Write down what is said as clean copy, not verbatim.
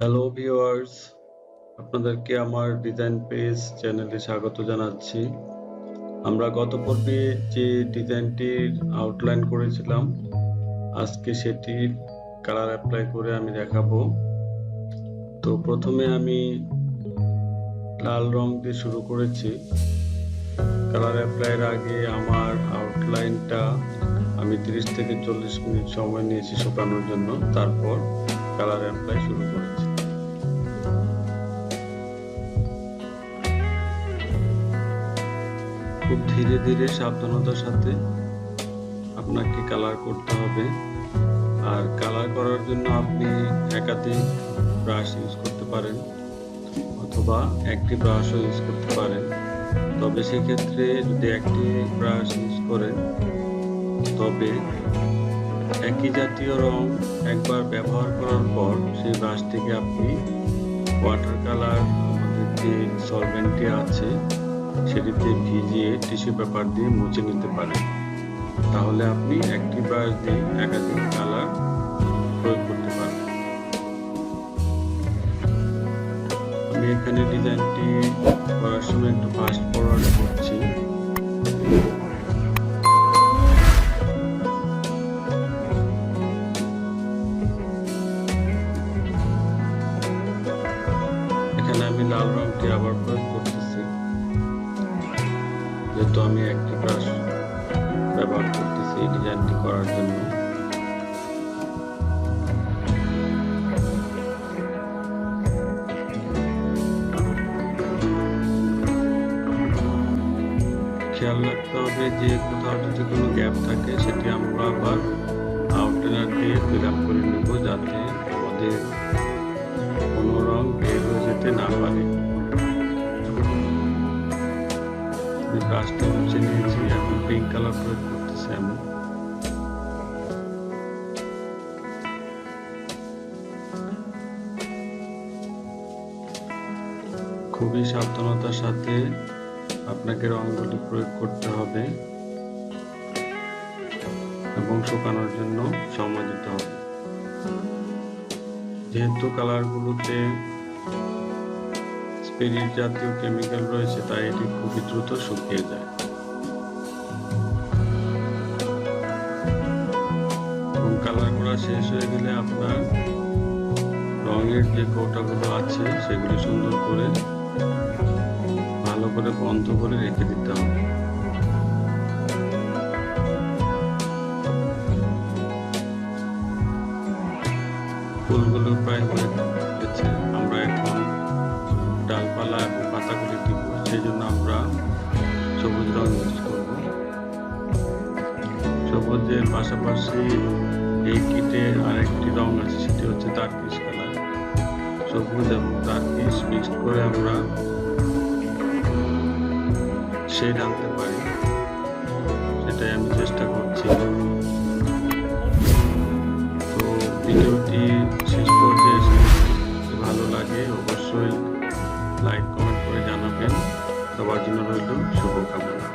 Hello viewers, আপনাদেরকে আমার design page চ্যানেলে স্বাগত জানাচ্ছি। আমরা গত পর্বে যে ডিজাইনটির আউটলাইন করেছিলাম, আজকে সেটির কালার অ্যাপ্লাই করে আমি দেখাবো। তো প্রথমে আমি লাল রং দিয়ে শুরু করেছি। কালার অ্যাপ্লাইয়ের আগে আমার আউটলাইনটা আমি 30 থেকে 40 মিনিট সময় নিয়েছি শুকানোর জন্য, তারপর কালার অ্যাপ্লাই শুরু করেছি। খুব ধীরে ধীরে সাবধানতার সাথে আপনাকে কালার করতে হবে। আর কালার করার জন্য আপনি একাধিক ব্রাশ ইউজ করতে পারেন অথবা একটি ব্রাশও ইউজ করতে পারেন। তবে সেক্ষেত্রে যদি একটি ব্রাশ ইউজ করেন তবে একই জাতীয় রং একবার ব্যবহার করার পর সেই ব্রাশটিকে আপনি ওয়াটার কালার আমাদের যে সলভেন্টটি আছে সেটিতে ভিজিয়ে টিস্যু পেপার দিয়ে মুছে নিতে পারেন। তাহলে আপনি একটি ব্রাশ দিয়ে একাধিক কালার প্রয়োগ করতে পারেন। আমি এখানে ডিজাইনটি করার সময় একটু ফাস্ট ফরওয়ার্ড করছি। এখানে আমি লাল রংটি আবার প্রয়োগ করতেছি, যেহেতু আমি একটি ব্রাশ ব্যবহার করতেছি এই ডিজাইনটি করার জন্য। খেয়াল রাখতে হবে যে কোথাও যদি কোনো গ্যাপ থাকে সেটি আমরা আবার আউটলাইনার দিয়ে ফিল আপ করে নেব, যাতে আমাদের কোনো রং বের হয়ে যেতে না পারে। ব্রাশটা মুছে নিয়েছি, এখন পিঙ্ক কালার প্রয়োগ করতেছি আমি। খুবই সাবধানতার সাথে আপনাকে রংগুলি প্রয়োগ করতে হবে এবং শুকানোর জন্য সময় দিতে হবে। যেহেতু কালারগুলোতে স্পিরিট জাতীয় কেমিক্যাল রয়েছে, তাই এটি খুবই দ্রুত শুকিয়ে যায়। এবং কালার করা শেষ হয়ে গেলে আপনার রঙের যে কৌটাগুলো আছে সেগুলি সুন্দর করে ভালো করে বন্ধ করে রেখে দিতে হবে। ফুলগুলো প্রায় হয়ে গেছে, আমরা এখন ডালপালা এবং পাতাগুলি দিব, সেই জন্য আমরা সবুজ রং ইউজ করব। সবুজের পাশাপাশি এই কিটে আরেকটি রং আছে, সেটি হচ্ছে টার্কিশ কালার। সবুজ এবং টার্কিশ মিক্সড করে আমরা শেড আনতে পারি, সেটাই আমি চেষ্টা করছি। তো ভিডিওটি শেষ পর্যায়ে যদি ভালো লাগে অবশ্যই লাইক কমেন্ট করে জানাবেন। সবার জন্য রইল শুভকামনা।